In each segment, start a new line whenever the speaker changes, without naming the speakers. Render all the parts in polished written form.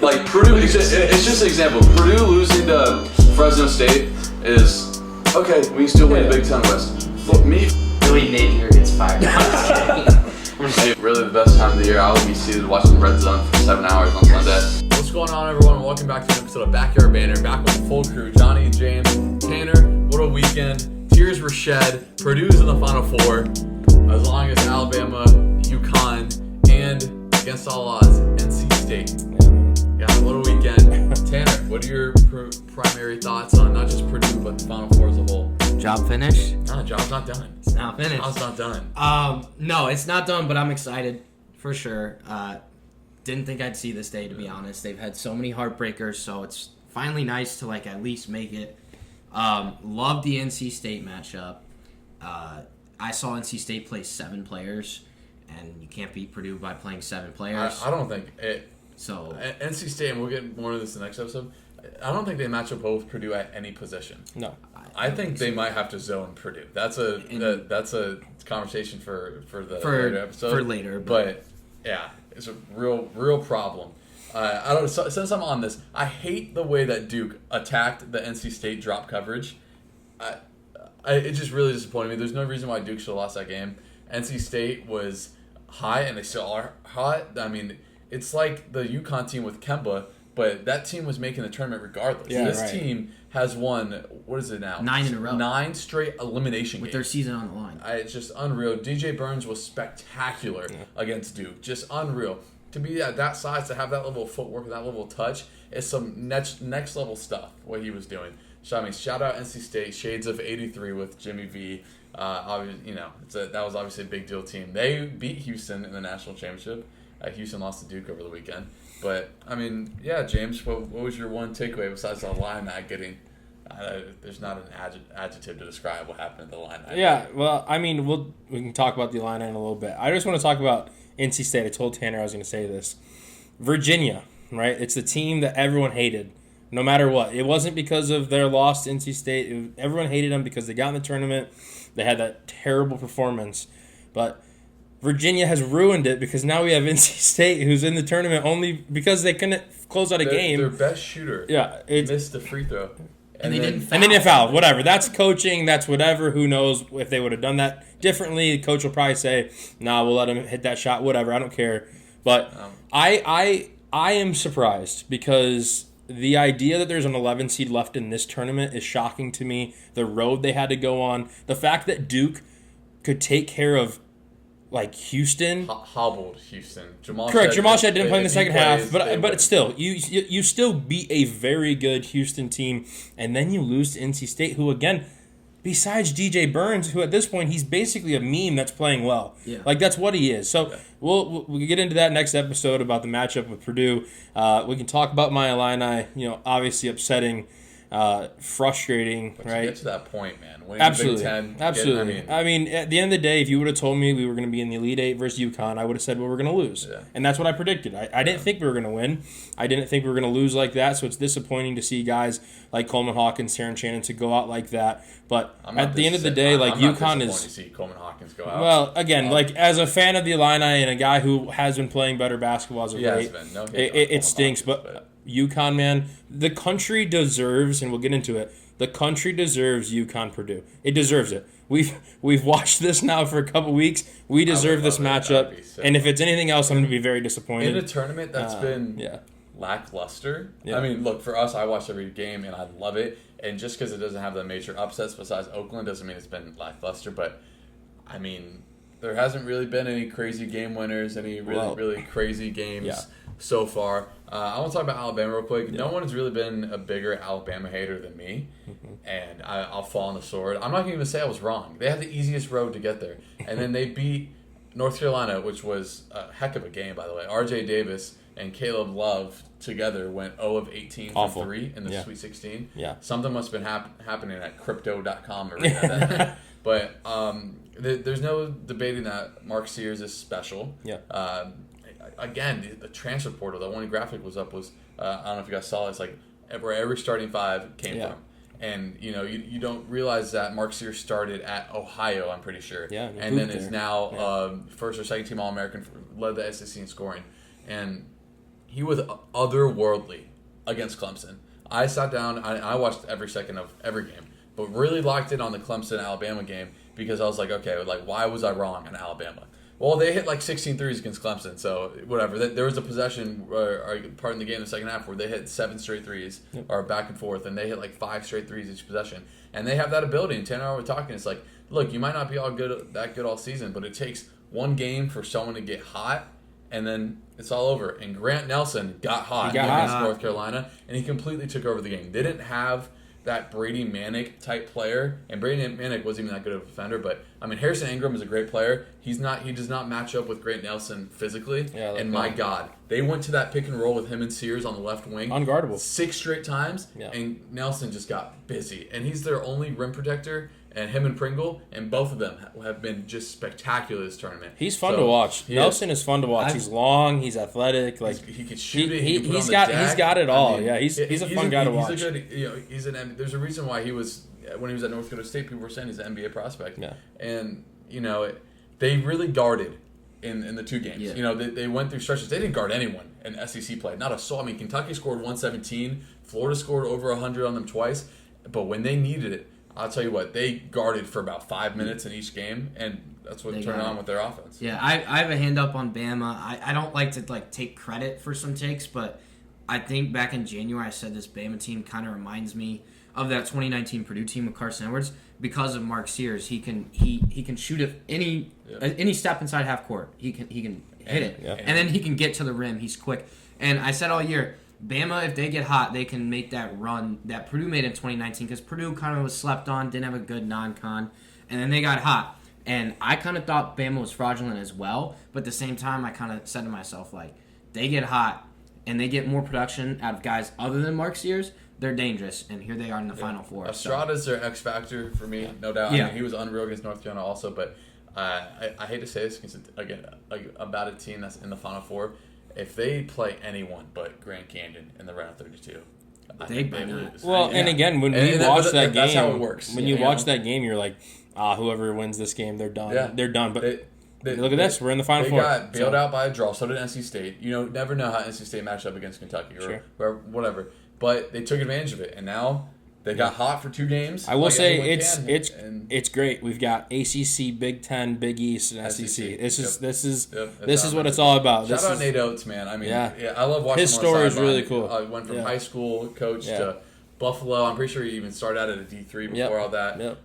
Like Purdue, it's just an example. Purdue losing to Fresno State is okay. We still win the Big Ten West. But me,
Billy Napier gets fired. I'm just kidding.
Really the best time of the year. I will be seated watching Red Zone for 7 hours on Sunday.
What's going on, everyone? Welcome back to an episode of Backyard Banter. Back with the full crew: Johnny, James, Tanner. What a weekend! Tears were shed. Purdue's in the Final Four, as long as Alabama, UConn, and against all odds, NC State. Yeah, what a weekend. Tanner, what are your primary thoughts on not just Purdue but the Final Four as a whole?
Job finished?
No, job's not done.
It's not finished.
Job's not done.
No, it's not done, but I'm excited for sure. Didn't think I'd see this day, to be honest. They've had so many heartbreakers, so it's finally nice to at least make it. Love the NC State matchup. I saw NC State play 7 players, and you can't beat Purdue by playing 7 players.
I don't think it.
So
NC State, and we'll get more of this in the next episode. I don't think they match up well with Purdue at any position.
No,
I think they might have to zone Purdue. That's a conversation for later episode.
For later,
but yeah, it's a real problem. I don't. Since I'm on this, I hate the way that Duke attacked the NC State drop coverage. It just really disappointed me. There's no reason why Duke should have lost that game. NC State was high, and they still are hot. I mean, it's like the UConn team with Kemba, but that team was making the tournament regardless.
Yeah,
this
right.
team has won, what is it now?
9 in a row.
9 straight elimination
with
games.
their season on the line.
It's just unreal. DJ Burns was spectacular against Duke. Just unreal. To be at that size, to have that level of footwork and that level of touch, is some next level stuff, what he was doing. So, I mean, shout out NC State, shades of 83 with Jimmy V. Obviously, that was obviously a big deal team. They beat Houston in the national championship. Houston lost to Duke over the weekend. But, I mean, yeah, James, what was your one takeaway besides the line not getting... there's not an adjective to describe what happened at the line.
Yeah, well, I mean, we can talk about the Illini in a little bit. I just want to talk about NC State. I told Tanner I was going to say this. Virginia, right? It's the team that everyone hated, no matter what. It wasn't because of their loss to NC State. Everyone hated them because they got in the tournament. They had that terrible performance. But Virginia has ruined it because now we have NC State, who's in the tournament only because they couldn't close out a game.
Their best shooter missed the free throw.
And they didn't
foul. Whatever. That's coaching. That's whatever. Who knows if they would have done that differently. The coach will probably say, nah, we'll let him hit that shot. Whatever. I don't care. But I am surprised because the idea that there's an 11 seed left in this tournament is shocking to me. The road they had to go on. The fact that Duke could take care of Houston.
Hobbled Houston.
Correct. Jamal Shead didn't play in the second half, but it's still you still beat a very good Houston team, and then you lose to NC State, who again, besides DJ Burns, who at this point he's basically a meme that's playing well.
Yeah.
That's what he is. So we'll get into that next episode about the matchup with Purdue. We can talk about my Illini. Obviously upsetting. Frustrating,
but
right?
To get to that point, man.
Absolutely.
Big Ten,
Absolutely. I mean, at the end of the day, if you would have told me we were going to be in the Elite Eight versus UConn, I would have said, well, we're going to lose. Yeah. And that's what I predicted. I didn't think we were going to win. I didn't think we were going to lose like that, so it's disappointing to see guys like Coleman Hawkins, Terrence Shannon to go out like that. But at the end of the day, UConn is...
to see Coleman Hawkins go out.
Well, again, as a fan of the Illini and a guy who has been playing better basketball as of late, it stinks. But UConn, man, the country deserves, and we'll get into it, the country deserves UConn Purdue. It deserves it. We've watched this now for a couple weeks. We deserve this matchup. And if it's anything else, I'm going to be very disappointed.
In a tournament that's been lackluster. Yeah. I mean, look, for us, I watch every game and I love it. And just because it doesn't have the major upsets besides Oakland doesn't mean it's been lackluster. But, I mean, there hasn't really been any crazy game winners, any really crazy games so far. I want to talk about Alabama real quick. No one has really been a bigger Alabama hater than me, and I'll fall on the sword. I'm not going to even say I was wrong. They had the easiest road to get there, and then they beat North Carolina, which was a heck of a game, by the way. R.J. Davis and Caleb Love together went 0 of 18 from 3 in the Sweet 16.
Yeah.
Something must have been happening at Crypto.com arena. But there's no debating that Mark Sears is special.
Yeah.
Again, the transfer portal, that one graphic was up was, I don't know if you guys saw it, it's like where every starting 5 came from. And, you don't realize that Mark Sears started at Ohio, I'm pretty sure.
Yeah.
And then is now first or second team All-American, led the SEC in scoring. And he was otherworldly against Clemson. I sat down, I watched every second of every game, but really locked in on the Clemson-Alabama game because I was like, okay, like, why was I wrong on Alabama? Well, they hit like 16 threes against Clemson, so whatever. There was a possession, or part in the game in the second half, where they hit 7 straight threes, or back and forth, and they hit like 5 straight threes each possession. And they have that ability, and Tanner and I were talking, it's like, look, you might not be that good all season, but it takes one game for someone to get hot, and then it's all over. And Grant Nelson got hot against North Carolina, and he completely took over the game. They didn't have that Brady Manick type player, and Brady Manick wasn't even that good of a defender, but I mean, Harrison Ingram is a great player. He does not match up with Grant Nelson physically. Yeah, and my God, they went to that pick and roll with him and Sears on the left wing.
Unguardable.
6 straight times, and Nelson just got busy. And he's their only rim protector, and him and Pringle, and both of them have been just spectacular this tournament.
He's fun to watch. Nelson is fun to watch. He's long. He's athletic. Like
he can shoot it.
He's got it all. I mean, he's a fun guy to watch.
He's a good. There's a reason why when he was at North Dakota State, people were saying he's an NBA prospect. Yeah. And they really guarded in the 2 games. Yeah. They went through stretches. They didn't guard anyone in SEC play. Not a soul. I mean, Kentucky scored 117. Florida scored over 100 on them twice. But when they needed it, I'll tell you what, they guarded for about 5 minutes in each game, and that's what turned on with their offense.
Yeah, I have a hand up on Bama. I don't like to take credit for some takes, but I think back in January I said this Bama team kind of reminds me of that 2019 Purdue team with Carson Edwards because of Mark Sears. He can shoot at any step inside half court. He can hit it, and then he can get to the rim. He's quick. And I said all year, Bama, if they get hot, they can make that run that Purdue made in 2019 because Purdue kind of was slept on, didn't have a good non-con, and then they got hot. And I kind of thought Bama was fraudulent as well, but at the same time, I kind of said to myself, like, they get hot and they get more production out of guys other than Mark Sears, they're dangerous, and here they are in the Final Four.
Estrada's their X factor for me, no doubt. I mean, he was unreal against North Carolina also, but I hate to say this because, again, about a team that's in the Final Four, if they play anyone but Grand Canyon in the round of 32, they lose.
Well, and again, when you watch that game,
that's how it works.
When you watch that game, you're like, whoever wins this game, they're done. Yeah. They're done. But look at this, we're in the Final Four.
They got bailed out by a draw. So did NC State. You never know how NC State matched up against Kentucky or whatever. But they took advantage of it, and now they got hot for 2 games.
I will say it's great. We've got ACC, Big Ten, Big East, and SEC. This is what it's all about.
Shout out Nate Oates, man. I mean, I love watching
his story is really cool.
Went from high school coach to Buffalo. I'm pretty sure he even started out at a D3 before all that.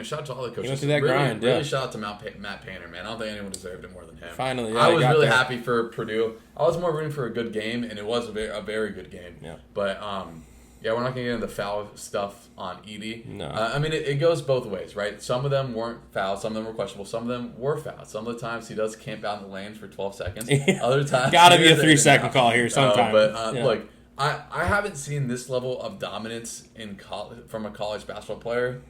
Shout out to all the coaches.
He went through that grind.
Really shout out to Matt Painter, man. I don't think anyone deserved it more than him.
Finally,
I was really happy for Purdue. I was more rooting for a good game, and it was a very good game.
Yeah.
But we're not going to get into the foul stuff on Edey.
No.
I mean, it goes both ways, right? Some of them weren't fouled. Some of them were questionable. Some of them were fouled. Some of the times he does camp out in the lanes for 12 seconds. Other times...
Got to be a 3-second call here sometime.
Look, I haven't seen this level of dominance in from a college basketball player.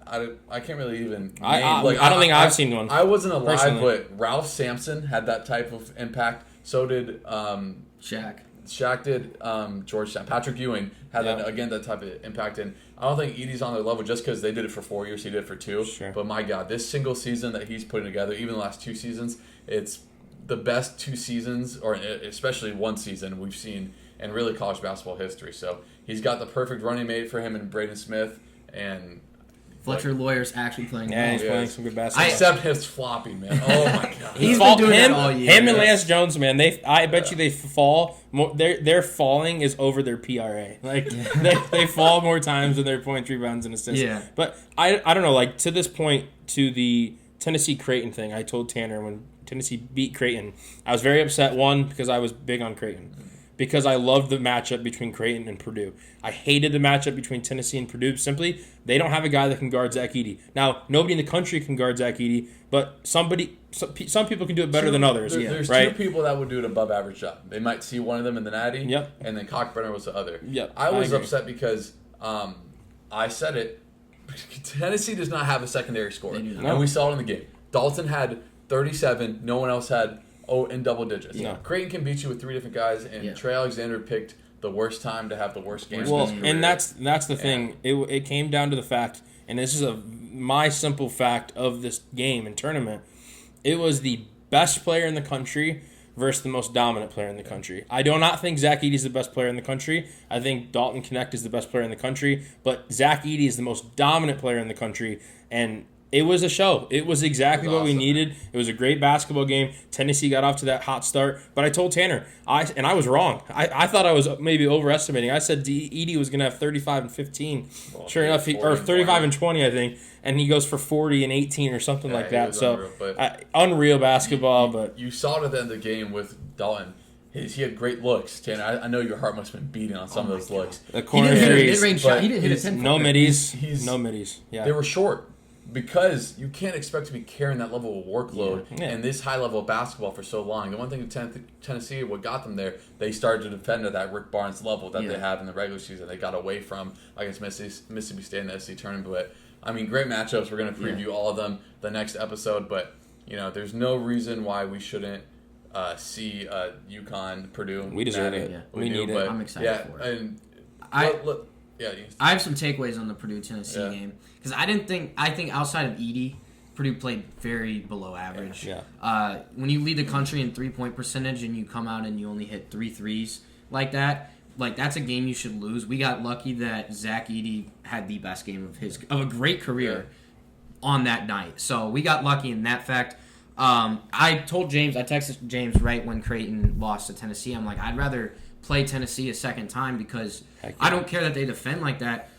I can't really even...
I don't think I've seen one.
I wasn't alive, personally. But Ralph Sampson had that type of impact. So did...
Shaq.
Shaq did, Georgetown. Patrick Ewing had, that type of impact. And I don't think Edey's on their level just because they did it for 4 years. He did it for 2.
Sure.
But my God, this single season that he's putting together, even the last 2 seasons, it's the best 2 seasons, or especially 1 season we've seen in really college basketball history. So he's got the perfect running mate for him and Braden Smith. And
Fletcher Lawyer's actually playing.
Yeah, he's playing some good basketball.
Except his floppy, man. Oh my God.
He's been doing that all year.
Him and Lance Jones, man. I bet you they fall. Their falling is over their PRA. Like they fall more times than their points, rebounds, and assists.
Yeah.
But I don't know. Like to this point, to the Tennessee Creighton thing, I told Tanner when Tennessee beat Creighton, I was very upset. One, because I was big on Creighton. Because I loved the matchup between Creighton and Purdue. I hated the matchup between Tennessee and Purdue. Simply, they don't have a guy that can guard Zach Edey. Now, nobody in the country can guard Zach Edey, but some people can do it better than others.
There's 2 people that would do an above average job. They might see one of them in the natty, and then Cockburner was the other.
Yep,
I was upset because I said it. Tennessee does not have a secondary scorer, and we saw it in the game. Dalton had 37. No one else had in double digits.
No.
Creighton can beat you with 3 different guys, and Trey Alexander picked the worst time to have the worst game.
Well, and that's the thing. It came down to the fact, and this is my simple fact of this game and tournament. It was the best player in the country versus the most dominant player in the country. I do not think Zach Edey's the best player in the country. I think Dalton Knecht is the best player in the country, but Zach Edey is the most dominant player in the country, and it was a show. It was exactly what we needed. It was a great basketball game. Tennessee got off to that hot start, but I told Tanner, I was wrong. I thought I was maybe overestimating. I said Edey was going to have 35 and 15. Well, sure enough, or 35 and 20, I think, and he goes for 40 and 18 or something like that. So unreal basketball. But
you saw it at the end of the game with Dalton. He had great looks, Tanner. I know your heart must have been beating on some of those looks.
The corner threes.
He didn't hit a 10.
No middies. No middies. Yeah.
They were short. Because you can't expect to be carrying that level of workload and this high level of basketball for so long. The one thing in Tennessee, what got them there, they started to defend at that Rick Barnes level that they have in the regular season. They got away from, against Mississippi State in the SEC tournament. But, I mean, great matchups. We're going to preview all of them the next episode. But, there's no reason why we shouldn't see UConn, Purdue.
We deserve it.
Yeah.
We need it.
I'm excited for it.
And
I have some takeaways on the Purdue-Tennessee game. Because I think outside of Edey, Purdue played very below average.
Yeah.
When you lead the country in three-point percentage and you come out and you only hit 3 threes like that, that's a game you should lose. We got lucky that Zach Edey had the best game of a great career on that night. So we got lucky in that fact. I texted James right when Creighton lost to Tennessee. I'm like, I'd rather play Tennessee a second time because I don't care that they defend like that.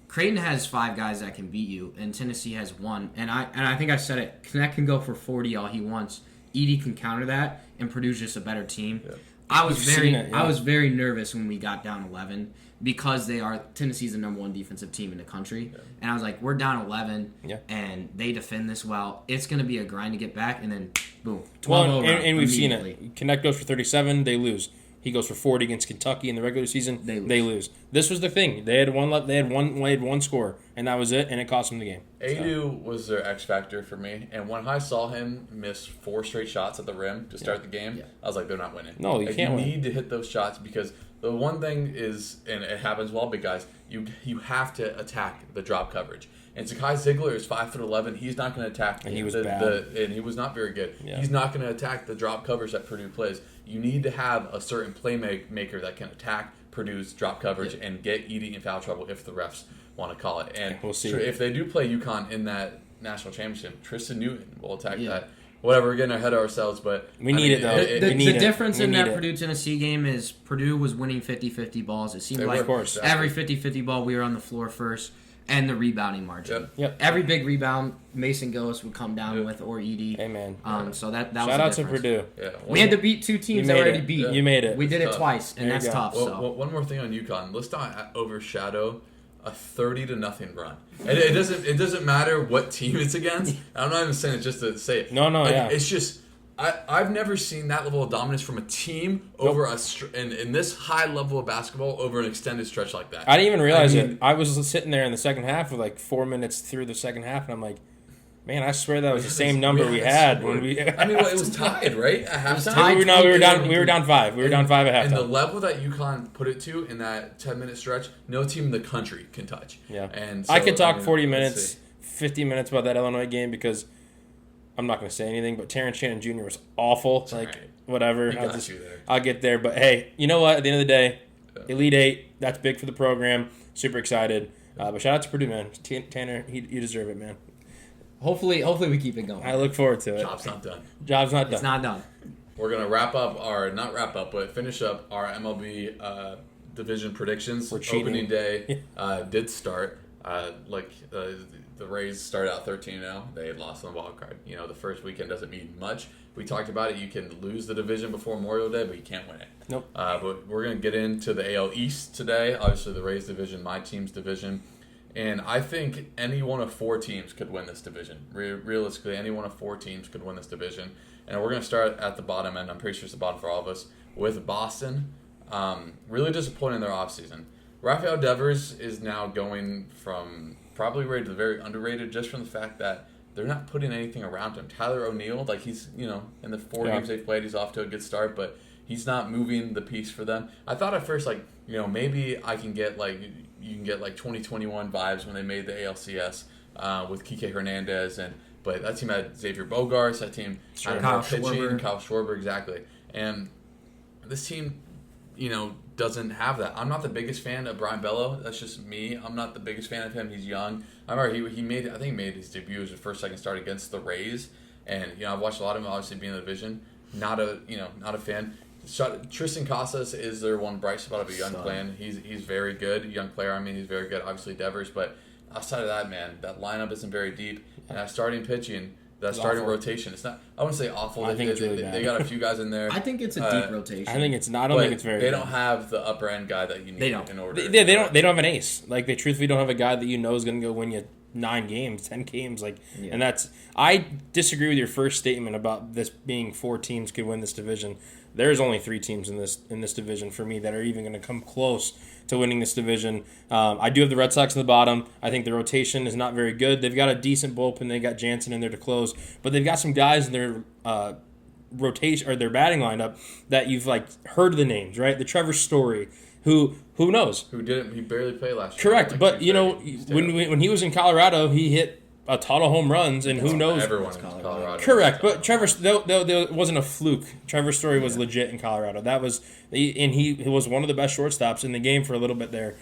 Creighton has 5 guys that can beat you, and Tennessee has 1. And I think I said it. Knecht can go for 40 all he wants. Edey can counter that, and Purdue's just a better team. Yeah. I was very nervous when we got down 11 because Tennessee's the number 1 defensive team in the country, and I was like, we're down 11, and they defend this well. It's going to be a grind to get back, and then boom, 12
and we've seen it. Knecht goes for 37, they lose. He goes for 40 against Kentucky in the regular season. They lose. This was the thing. They had one score, and that was it, and it cost them the game.
Adu was their X factor for me, and when I saw him miss 4 straight shots at the rim to start the game, I was like, they're not winning.
No, you can't win.
You need to hit those shots because the one thing is, and it happens well, big guys, you have to attack the drop coverage. And Zakai Ziegler is 5'11". He's not going to attack.
And he was bad.
And he was not very good.
Yeah.
He's not going to attack the drop coverage that Purdue plays. You need to have a certain playmaker that can attack Purdue's drop coverage and get Edey in foul trouble if the refs want to call it. And
we'll see.
If they do play UConn in that national championship, Tristan Newton will attack that. Whatever, we're getting ahead of ourselves, but
we need it though.
The difference in that Purdue-Tennessee game is Purdue was winning 50-50 balls. It seemed like every 50-50 ball we were on the floor first. And the rebounding margin.
Yep.
Every big rebound, Mason Gillis would come down with, or Edey.
Amen.
So that was
shout out to Purdue.
Yeah.
We had to beat 2 teams that already beat.
You made it.
We did it twice, and that's tough.
Well, one more thing on UConn. Let's not overshadow a 30-0 run. It doesn't matter what team it's against. I'm not even saying it just to say it.
No,
It's just I've never seen that level of dominance from a team over in this high level of basketball over an extended stretch like that.
I didn't even realize it. I was sitting there in the second half with like 4 minutes through the second half, and I'm like, man, I swear that was the same number we had when we.
It was tied, right? At
halftime. We were down 5. We were down 5 at halftime.
And the level that UConn put it to in that 10-minute stretch, no team in the country can touch.
Yeah.
And so,
I could talk 40 minutes, 50 minutes about that Illinois game because I'm not going to say anything, but Terrence Shannon Jr. was awful.
It's
whatever.
There.
I'll get there. But, hey, you know what? At the end of the day, Elite 8, that's big for the program. Super excited. But shout out to Purdue, man. Tanner, you deserve it, man.
Hopefully we keep it going.
I look forward to it.
Job's not done.
It's not done.
We're going to finish up our MLB division predictions.
We're cheating.
Opening day did start. The Rays started out 13-0. They had lost on the wild card. The first weekend doesn't mean much. We talked about it. You can lose the division before Memorial Day, but you can't win it.
Nope.
But we're going to get into the AL East today. Obviously, the Rays division, my team's division. And I think any one of 4 teams could win this division. Realistically, any one of 4 teams could win this division. And we're going to start at the bottom end. I'm pretty sure it's the bottom for all of us. With Boston, really disappointing in their offseason. Rafael Devers is now going from probably rated very underrated just from the fact that they're not putting anything around him. Tyler O'Neill, he's, in the 4 games they've played, he's off to a good start, but he's not moving the piece for them. I thought at first, maybe I can get, you can get, 2021 vibes when they made the ALCS with Kike Hernandez, but that team had Xavier Bogaerts, that team had
Kyle
pitching,
Schwarber.
Kyle Schwarber, exactly. And this team, doesn't have that. I'm not the biggest fan of Brian Bello. That's just me. I'm not the biggest fan of him. He's young. I remember he made his debut as a second start against the Rays. And, I've watched a lot of him, obviously, being in the division. Not a fan. Tristan Casas is their one bright spot of a young player. He's very good. Young player, he's very good. Obviously, Devers. But outside of that, man, that lineup isn't very deep. And that starting pitching, that starting rotation, it's not, I wouldn't say awful.
I think it's really bad.
They got a few guys in there.
I think it's a deep rotation.
I think it's not. I don't think it's very
They
good.
don't have the upper end guy that you need in order.
They don't have an ace. Like, they truthfully don't have a guy that is going to go win you 9 games, 10 games. And that's... I disagree with your first statement about this being 4 teams could win this division. There's only 3 teams in this division for me that are even going to come close to winning this division. I do have the Red Sox at the bottom. I think the rotation is not very good. They've got a decent bullpen. They got Jansen in there to close, but they've got some guys in their rotation or their batting lineup that you've heard the names, right? The Trevor Story, who knows?
He barely played last
year. Correct, but when he was in Colorado, he hit a ton of home runs, and who knows?
Everyone in Colorado.
Correct, but Trevor, there wasn't a fluke. Trevor Story was legit in Colorado. He was one of the best shortstops in the game for a little bit there.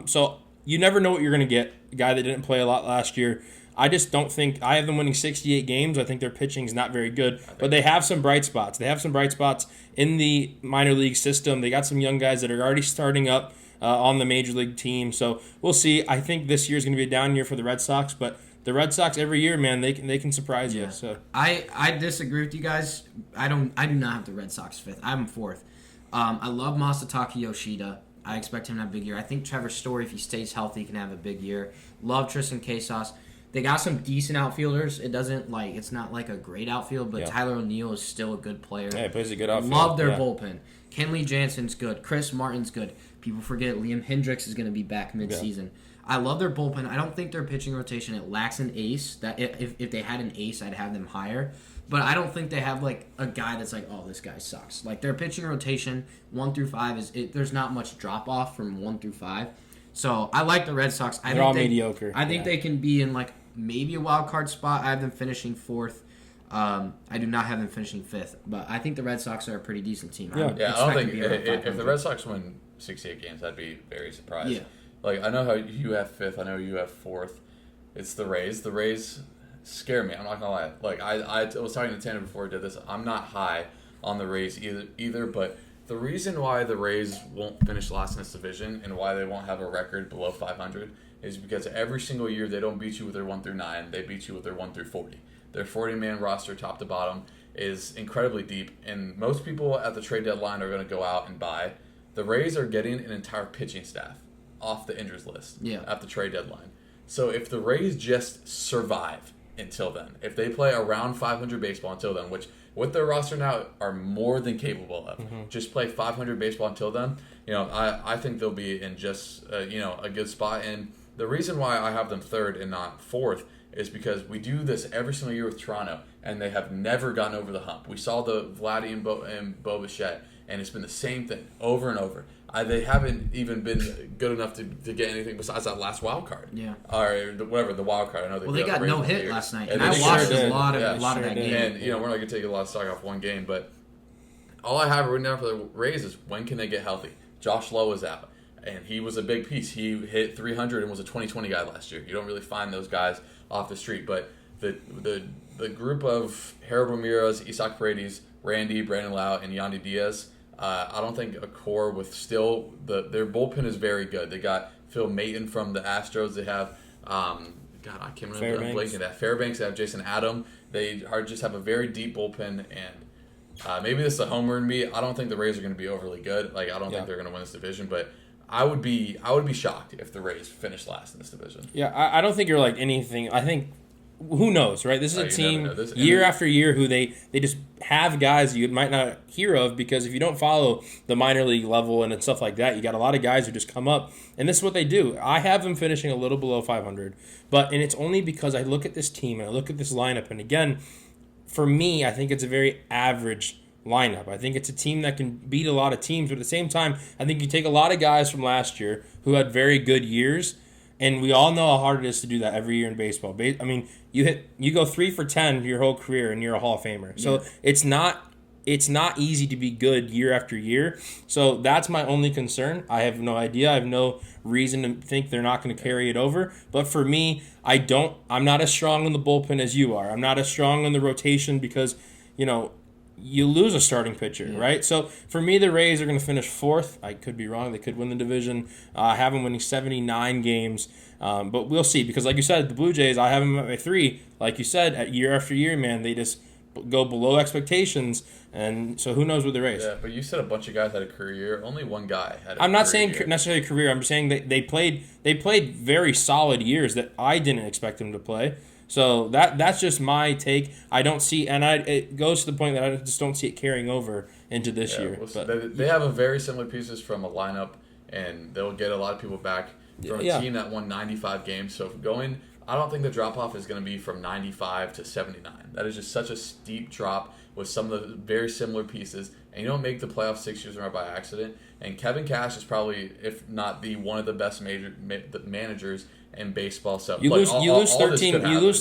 So you never know what you're going to get. A guy that didn't play a lot last year. I just don't think I have them winning 68 games. I think their pitching is not very good, but they have some bright spots. They have some bright spots in the minor league system. They got some young guys that are already starting up on the major league team. So we'll see. I think this year is going to be a down year for the Red Sox, but the Red Sox every year, man, they can surprise you. So
I disagree with you guys. I do not have the Red Sox 5th. I have them 4th. I love Masataka Yoshida. I expect him to have a big year. I think Trevor Story, if he stays healthy, can have a big year. Love Tristan Casas. They got some decent outfielders. It's not like a great outfield, but Tyler O'Neill is still a good player.
Yeah, he plays a good outfield.
Love their bullpen. Kenley Jansen's good. Chris Martin's good. People forget Liam Hendricks is going to be back midseason. Yeah. I love their bullpen. I don't think their pitching rotation, it lacks an ace. That if they had an ace, I'd have them higher. But I don't think they have a guy that's oh, this guy sucks. Their pitching rotation 1 through 5 there's not much drop off from 1 through 5. So I like the Red Sox.
They're all mediocre.
I think they can be in maybe a wild card spot. I have them finishing 4th. I do not have them finishing 5th, but I think the Red Sox are a pretty decent team.
I don't think if the Red Sox win 68 games, I'd be very surprised. Yeah. I know how you have 5th. I know you have 4th. It's the Rays. The Rays scare me. I'm not gonna lie. I was talking to Tanner before I did this. I'm not high on the Rays either. But the reason why the Rays won't finish last in this division and why they won't have a record below 500 is because every single year they don't beat you with their 1 through 9. They beat you with their 1 through 40. Their 40-man roster, top to bottom, is incredibly deep, and most people at the trade deadline are going to go out and buy. The Rays are getting an entire pitching staff off the injuries list at the trade deadline. So if the Rays just survive until then, if they play around 500 baseball until then, which with their roster now are more than capable of, just play 500 baseball until then, I think they'll be in just a good spot. And the reason why I have them 3rd and not 4th is because we do this every single year with Toronto, and they have never gotten over the hump. We saw the Vladdy and Bo Bichette, and it's been the same thing over and over. They haven't even been good enough to get anything besides that last wild card.
Yeah.
Or the wild card. I know
they got no hit last night, and I watched a lot of that game.
And we're not going to take a lot of stock off one game, but all I have written down for the Rays is when can they get healthy? Josh Lowe is out, and he was a big piece. He hit 300 and was a 2020 guy last year. You don't really find those guys off the street, but the group of Harold Ramirez, Isaac Paredes, Randy, Brandon Lau, and Yandy Diaz, I don't think a core with still their bullpen is very good. They got Phil Maton from the Astros. They have I can't remember. I'm blanking that Fairbanks. They have Jason Adam. They just have a very deep bullpen, and maybe this is a homer in me. I don't think the Rays are going to be overly good. I don't think they're going to win this division, but I would be shocked if the Rays finish last in this division.
Yeah, I don't think you're anything. I think who knows, right? This is a team year after year who they just have guys you might not hear of because if you don't follow the minor league level and stuff like that, you got a lot of guys who just come up, and this is what they do. I have them finishing a little below 500, and it's only because I look at this team and I look at this lineup, and again, for me, I think it's a very average lineup. I think it's a team that can beat a lot of teams, but at the same time, I think you take a lot of guys from last year who had very good years, and we all know how hard it is to do that every year in baseball. I mean, you go 3 for 10 your whole career, and you're a Hall of Famer. So it's not it's not easy to be good year after year. So that's my only concern. I have no idea. I have no reason to think they're not going to carry it over. But for me, I'm not as strong in the bullpen as you are. I'm not as strong in the rotation because, you lose a starting pitcher, right? So for me, the Rays are going to finish 4th. I could be wrong. They could win the division. I have them winning 79 games. But we'll see. Because like you said, the Blue Jays, I have them at my 3. Like you said, at year after year, man, they just go below expectations. And so who knows with the Rays?
Yeah, but you said a bunch of guys had a career year. Only one guy had a
I'm not
career
saying
year.
necessarily career. I'm saying that they played very solid years that I didn't expect them to play. So that's just my take. I don't see, and it goes to the point that I just don't see it carrying over into this year.
But they have a very similar pieces from a lineup, and they'll get a lot of people back from a team that won 95 games. So I don't think the drop-off is going to be from 95 to 79. That is just such a steep drop with some of the very similar pieces. And you don't make the playoffs 6 years in a row by accident. And Kevin Cash is probably, if not one of the best managers in baseball. So
you lose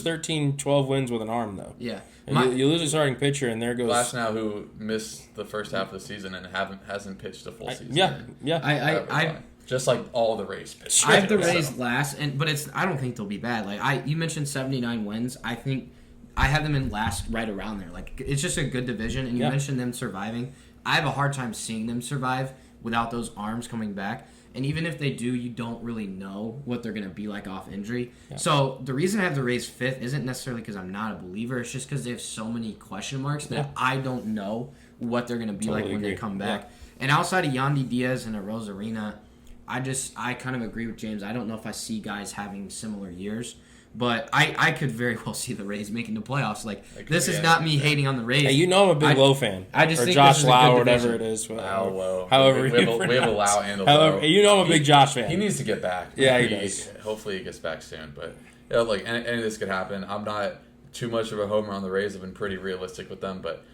13, 12 wins with an arm, though.
Yeah.
You lose a starting pitcher, and there goes
Glasnow, who missed the first half of the season and hasn't pitched a full season.
Yeah.
I
just like all the Rays pitchers.
I have the Rays last, but I don't think they'll be bad. Like you mentioned 79 wins. I think I have them in last, right around there. Like it's just a good division, and you mentioned them surviving. I have a hard time seeing them survive without those arms coming back. And even if they do, you don't really know what they're going to be like off injury. Yeah. So the reason I have the Rays 5th isn't necessarily because I'm not a believer. It's just because they have so many question marks that I don't know what they're going to be like when they come back. Yeah. And outside of Yandy Diaz and a Rosarina, I kind of agree with James. I don't know if I see guys having similar years. But I could very well see the Rays making the playoffs. Like, this is not me hating on the Rays.
Hey, I'm a big Lowe fan.
I just think
Josh
this is
Lau,
a good
whatever
division.
it is.
Lowe.
However,
we have a Lau and a Lowe.
However, I'm a big Josh fan.
He needs to get back.
Yeah, he does.
Hopefully he gets back soon. But any of this could happen. I'm not too much of a homer on the Rays. I've been pretty realistic with them. But,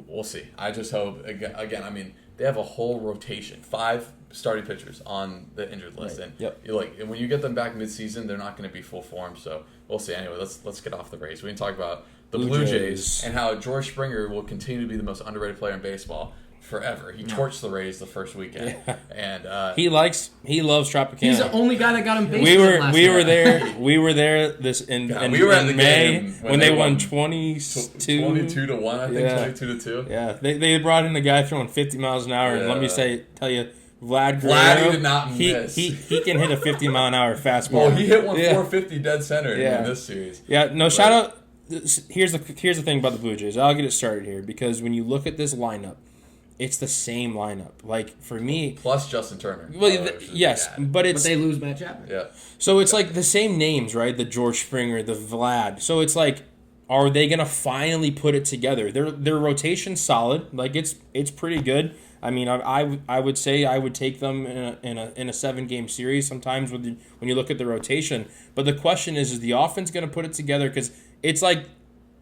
we'll see. I just hope, again, they have a whole rotation. 5 starting pitchers on the injured list.
Right.
And when you get them back mid-season, they're not going to be full form. So we'll see. Anyway, let's get off the Rays. We can talk about the Blue Jays and how George Springer will continue to be the most underrated player in baseball forever. He torched the Rays the first weekend, and
he loves Tropicana.
He's the only guy that got him bases.
We were there. We were there in May when they won
22 to 1. I think 22 to 2.
Yeah, they brought in a guy throwing 50 miles an hour, and let me tell you. Vlad
did not miss.
He can hit a 50-mile-an-hour fastball.
Well, he hit one 450 dead center in this series.
Yeah, no, shout out. Here's the thing about the Blue Jays. I'll get it started here because when you look at this lineup, it's the same lineup. Like, for me...
Plus Justin Turner.
Well, yes, but
they lose Matt Chapman.
Yeah.
So it's like the same names, right? The George Springer, the Vlad. So it's like, are they going to finally put it together? Their rotation's solid. Like, it's pretty good. I would say I would take them in a 7-game series sometimes when you look at the rotation. But the question is the offense going to put it together? Because it's like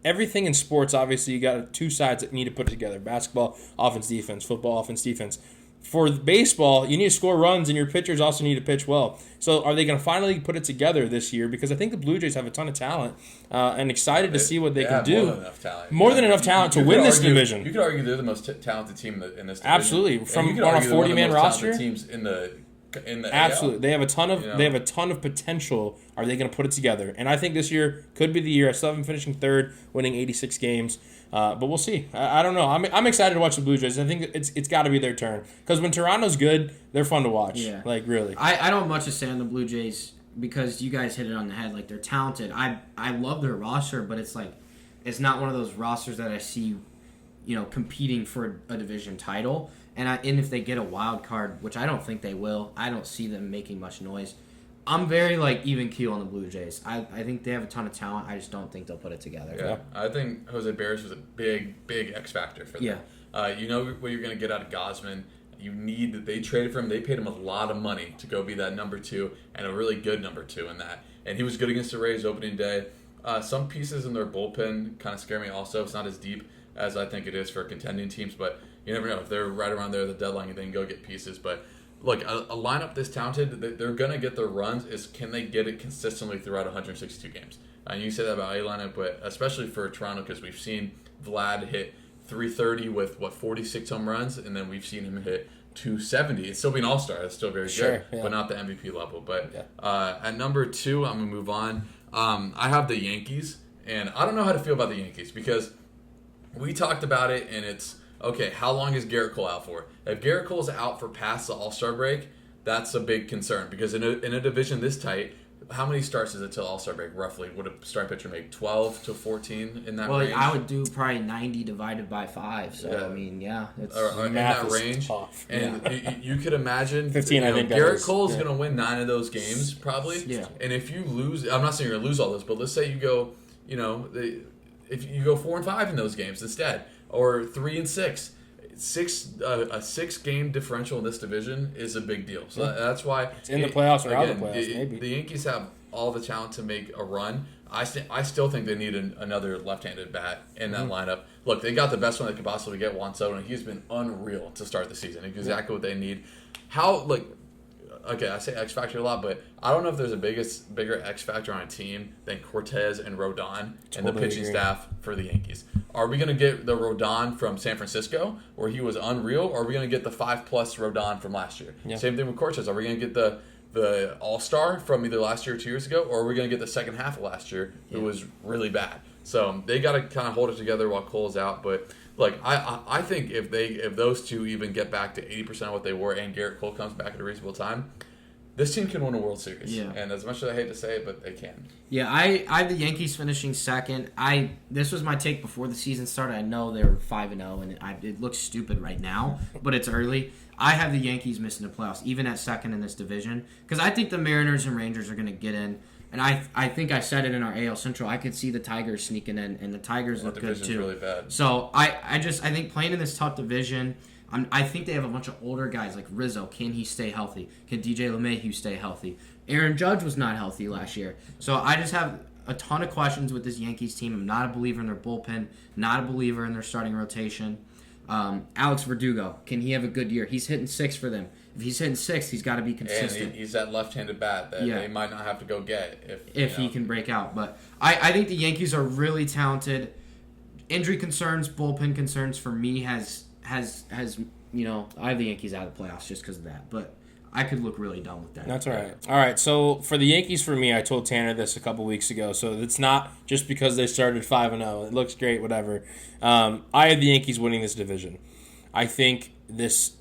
everything in sports, obviously, you got 2 sides that need to put it together. Basketball, offense, defense. Football, offense, defense. For baseball, you need to score runs, and your pitchers also need to pitch well. So are they going to finally put it together this year? Because I think the Blue Jays have a ton of talent, and excited to see what they can do. More than enough talent to win this division.
You could argue they're the most talented team in this division.
Absolutely, on a 40-man roster.
Teams in the
Absolutely,
AL.
they have a ton of potential. Are they going to put it together? And I think this year could be the year. I still have them finishing 3rd, winning 86 games. But we'll see. I don't know. I'm excited to watch the Blue Jays. I think it's got to be their turn because when Toronto's good, they're fun to watch. Yeah. Like, really.
I don't have much to say on the Blue Jays because you guys hit it on the head. Like, they're talented. I love their roster, but it's like it's not one of those rosters that I see, competing for a division title. And if they get a wild card, which I don't think they will, I don't see them making much noise. I'm very even keel on the Blue Jays. I think they have a ton of talent. I just don't think they'll put it together.
Yeah, I think Jose Barrios was a big X factor for them. Yeah. You know what you're going to get out of Gosman. They traded for him. They paid him a lot of money to go be that number 2 and a really good number 2 in that. And he was good against the Rays opening day. Some pieces in their bullpen kind of scare me also. It's not as deep as I think it is for contending teams, but you never know. If they're right around there at the deadline, you then go get pieces. But look, a lineup this talented, they're going to get their runs. Can they get it consistently throughout 162 games? And you say that about a lineup, but especially for Toronto because we've seen Vlad hit 330 with 46 home runs, and then we've seen him hit 270. It's still being All-Star. That's still very good, but not the MVP level. But at number 2, I'm gonna move on. I have the Yankees, and I don't know how to feel about the Yankees because we talked about it, and it's okay. How long is Garrett Cole out for? If Garrett Cole's out for past the All-Star break, that's a big concern because in a division this tight, how many starts is it till All-Star break, roughly? Would a starting pitcher make 12 to 14 in that range?
Well, I would do probably 90 divided by 5. So, I mean, it's
in that range.
Tough.
And you could imagine
15, I think
Garrett Cole's going to win 9 of those games, probably.
Yeah.
And if you lose, I'm not saying you're going to lose all those, but let's say you go, if you go 4-5 in those games instead, or 3-6. A 6-game differential in this division is a big deal. So that's why
it's in the playoffs or out of the playoffs. Maybe
the Yankees have all the talent to make a run. I still think they need another left-handed bat in that lineup. Look, they got the best one they could possibly get, Juan Soto, and he's been unreal to start the season. Exactly what they need. I say X factor a lot, but I don't know if there's a bigger X factor on a team than Cortez and Rodon and the pitching staff for the Yankees. Are we going to get the Rodon from San Francisco, where he was unreal, or are we going to get the 5+ Rodon from last year? Yeah. Same thing with Cortez. Are we going to get the All-Star from either last year or 2 years ago, or are we going to get the second half of last year, who was really bad? So they got to kind of hold it together while Cole's out, but. Like I think if those two even get back to 80% of what they were, and Garrett Cole comes back at a reasonable time, this team can win a World Series. Yeah. And as much as I hate to say it, but they can.
Yeah, I have the Yankees finishing second. This was my take before the season started. I know they were 5-0, and it looks stupid right now, but it's early. I have the Yankees missing the playoffs, even at second in this division, because I think the Mariners and Rangers are going to get in. And I think I said it in our AL Central. I could see the Tigers sneaking in, and the Tigers look good too.
Really bad.
So I think playing in this tough division, I think they have a bunch of older guys like Rizzo. Can he stay healthy? Can DJ LeMahieu stay healthy? Aaron Judge was not healthy last year. So I just have a ton of questions with this Yankees team. I'm not a believer in their bullpen. Not a believer in their starting rotation. Alex Verdugo, can he have a good year? He's hitting 6 for them. If he's hitting 6, he's got to be consistent.
And he's that left-handed bat that they might not have to go get
if he can break out. But I think the Yankees are really talented. Injury concerns, bullpen concerns for me has I have the Yankees out of the playoffs just because of that. But I could look really dumb with that.
That's all right. All right, so for the Yankees, for me, I told Tanner this a couple weeks ago, so it's not just because they started 5-0. It looks great, whatever. I have the Yankees winning this division. I think this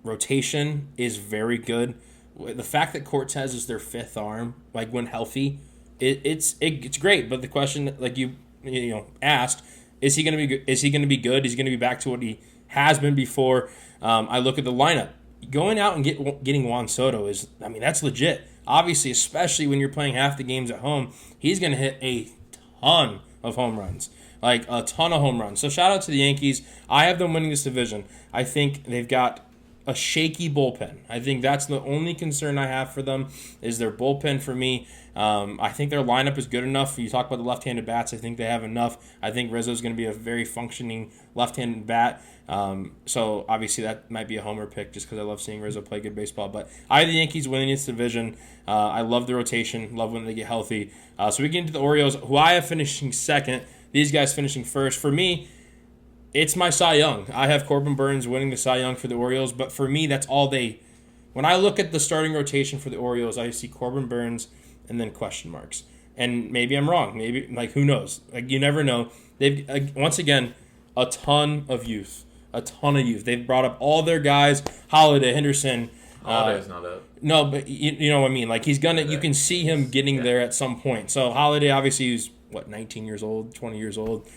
rotation is very good. The fact that Cortez is their 5th arm, like when healthy, it's great. But the question, like you asked, is he going to be good? Is he going to be good? Is he going to be back to what he has been before? I look at the lineup. Going out and getting Juan Soto that's legit. Obviously, especially when you're playing half the games at home, he's going to hit a ton of home runs. Like a ton of home runs. So shout out to the Yankees. I have them winning this division. I think they've got a shaky bullpen. I think that's the only concern I have for them is their bullpen for me. I think their lineup is good enough. You talk about the left-handed bats. I think they have enough. I think Rizzo's going to be a very functioning left-handed bat. So obviously that might be a homer pick just because I love seeing Rizzo play good baseball. But I have the Yankees winning this division. I love the rotation. Love when they get healthy. So we get into the Orioles, who I have finishing second. These guys finishing first. For me, it's my Cy Young. I have Corbin Burns winning the Cy Young for the Orioles, but for me, that's all they... When I look at the starting rotation for the Orioles, I see Corbin Burns and then question marks. And maybe I'm wrong. Maybe, who knows? You never know. They've, once again, a ton of youth. A ton of youth. They've brought up all their guys. Holiday, Henderson.
Holiday's not up.
No, but you know what I mean. He's gonna... You can see him getting there at some point. So Holiday, obviously, he's, 19 years old, 20 years old.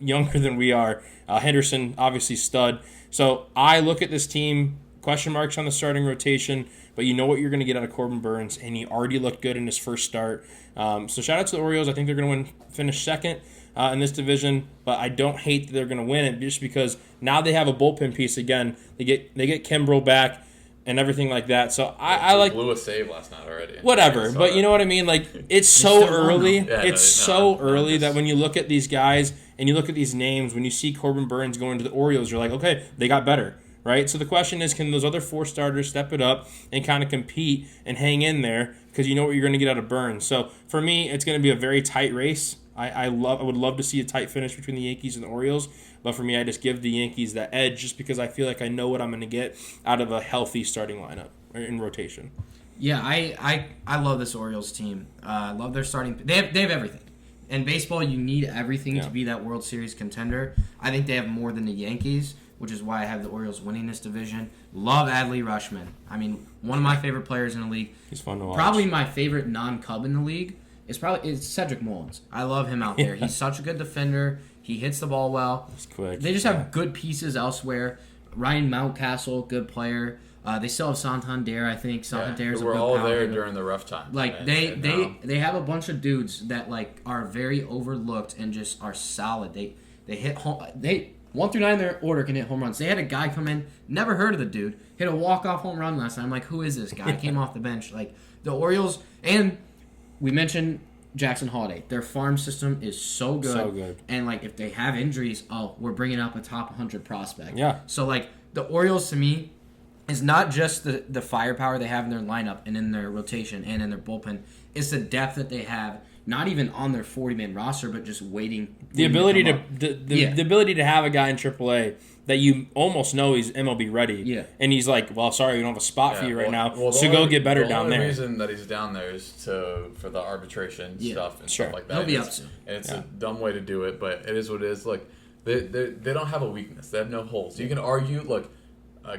Younger than we are. Henderson, obviously stud. So I look at this team, question marks on the starting rotation, but you know what you're going to get out of Corbin Burns, and he already looked good in his first start. So shout out to the Orioles. I think they're going to finish second in this division, but I don't hate that they're going to win it just because now they have a bullpen piece again. They get Kimbrel back and everything like that. So I like...
blew a save last night already.
Whatever, but you know what I mean? It's so early. Early that when you look at these guys and you look at these names, when you see Corbin Burns going to the Orioles, you're like, okay, they got better, right? So the question is, can those other 4 starters step it up and kind of compete and hang in there? Because you know what you're going to get out of Burns. So for me, it's going to be a very tight race. I would love to see a tight finish between the Yankees and the Orioles, but for me, I just give the Yankees that edge just because I feel like I know what I'm going to get out of a healthy starting lineup in rotation.
Yeah, I love this Orioles team. I love their starting. They have everything. In baseball, you need everything to be that World Series contender. I think they have more than the Yankees, which is why I have the Orioles winning this division. Love Adley Rutschman. I mean, one of my favorite players in the league.
He's fun to watch.
Probably my favorite non-Cub in the league is Cedric Mullins. I love him out there. He's such a good defender. He hits the ball well.
He's quick.
They just have good pieces elsewhere. Ryan Mountcastle, good player. They still have Santander, I think. Santander's a good
We're all
power
there
hitter.
during the rough times.
Like they have a bunch of dudes that like are very overlooked and just are solid. They hit home. They 1 through 9 in their order can hit home runs. They had a guy come in, never heard of the dude, hit a walk-off home run last night. I'm like, who is this guy? Came off the bench. Like the Orioles, and we mentioned Jackson Holiday. Their farm system is so good.
So good.
And like if they have injuries, we're bringing up a top 100 prospect.
Yeah.
So like the Orioles to me is not just the firepower they have in their lineup and in their rotation and in their bullpen. It's the depth that they have, not even on their 40-man roster, but just waiting.
The ability
to
the ability to have a guy in AAA that you almost know he's MLB ready.
Yeah.
And he's like, well, sorry, we don't have a spot for you right now. So go get better down there.
The only reason that he's down there is for the arbitration stuff and stuff like that.
He'll be up soon.
And it's a dumb way to do it, but it is what it is. Look, they don't have a weakness. They have no holes. You can argue, look,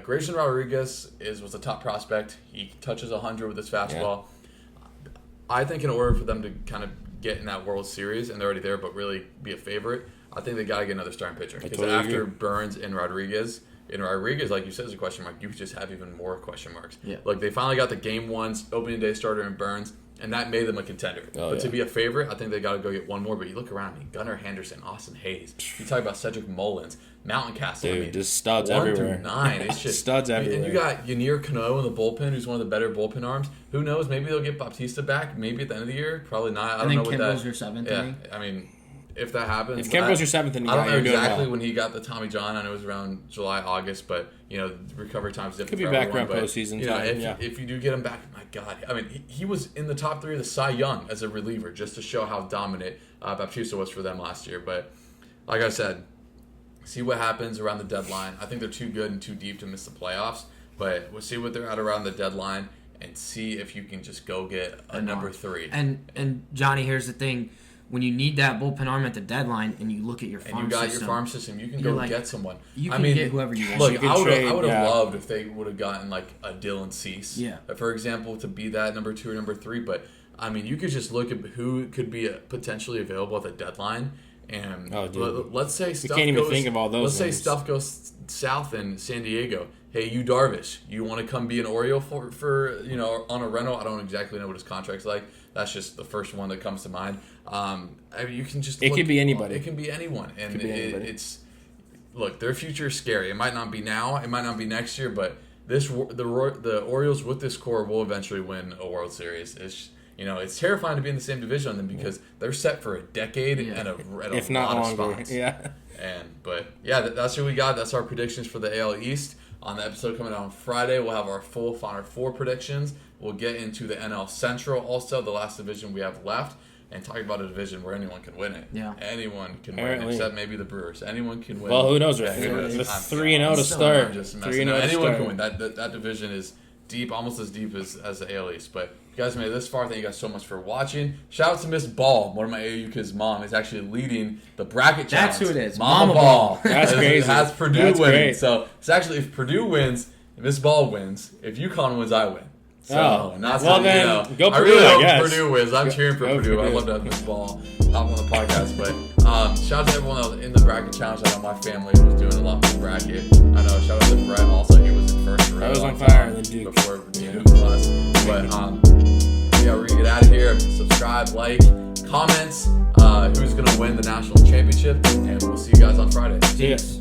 Grayson Rodriguez was a top prospect. He touches 100 with his fastball. Yeah. I think in order for them to kind of get in that World Series, and they're already there, but really be a favorite, I think they got to get another starting pitcher. Because after Burns and Rodriguez, like you said, is a question mark. You just have even more question marks.
Yeah.
Like they finally got the Game 1 opening day starter in Burns, and that made them a contender. But to be a favorite, I think they got to go get one more. But you look around, Gunnar Henderson, Austin Hayes. You talk about Cedric Mullins, Mountcastle.
Dude, just studs
1
everywhere.
through 9. It's just
studs everywhere.
And you got Yanir Cano in the bullpen, who's one of the better bullpen arms. Who knows? Maybe they'll get Bautista back. Maybe at the end of the year. Probably not. I don't know what that.
Kimball's your 7th inning.
I mean, if that happens,
if Kimball's your 7th inning,
I don't know exactly
well.
when he got the Tommy John. I know it was around July, August, but the recovery time's different.
Could be
for
back
everyone,
around postseason time.
If you do get him back, my God, I mean, he was in the top 3 of the Cy Young as a reliever, just to show how dominant Bautista was for them last year. But like I said, see what happens around the deadline. I think they're too good and too deep to miss the playoffs, but we'll see what they're at around the deadline and see if you can just go get a number 3.
And Johnny, here's the thing. When you need that bullpen arm at the deadline and you look at your farm system.
And you got your farm system, you can go get someone.
You can get whoever you want.
Look, I would have loved if they would have gotten like a Dylan Cease, for example, to be that number 2 or number 3. But, I mean, you could just look at who could be potentially available at the deadline. And let's say stuff
can't even think of all those
Let's
names.
say stuff goes south in San Diego. Hey, you Darvish, you want to come be an Oriole for on a rental? I don't exactly know what his contract's like. That's just the first one that comes to mind. I mean, you can just.
It could be anybody.
It can be anyone, and it's. Look, their future is scary. It might not be now. It might not be next year, but the Orioles with this core will eventually win a World Series. It's terrifying to be in the same division on them because they're set for a decade and
if
a
not
lot
longer.
of spots.
Yeah.
That's who we got. That's our predictions for the AL East. On the episode coming out on Friday, we'll have our full Final Four predictions. We'll get into the NL Central also, the last division we have left, and talk about a division where anyone can win it.
Yeah.
Anyone can win, except maybe the Brewers. Anyone can win.
Well, who knows? Right? The 3-0 to start.
3-0. Anyone can win. That division is deep, almost as deep as the AL East. But if you guys made it this far, thank you guys so much for watching. Shout out to Miss Ball, one of my AAU kids' mom, is actually leading the bracket challenge.
That's who it is.
Mama Ball.
That's crazy.
It has Purdue
That's
winning.
Great.
So it's actually, if Purdue wins, Miss Ball wins. If UConn wins, I win. So,
go Purdue,
I really hope
guess.
Purdue wins. I'm cheering for Purdue. I love to have Miss Ball hop on the podcast. But shout out to everyone else in the bracket challenge. I know my family was doing a lot for the bracket. I know. Shout out to Brett also. He was in first row.
I was on fire in the Duke.
Before Duke was. But we're going to get out of here. Subscribe, like, comments. Who's going to win the national championship. And we'll see you guys on Friday.
Peace.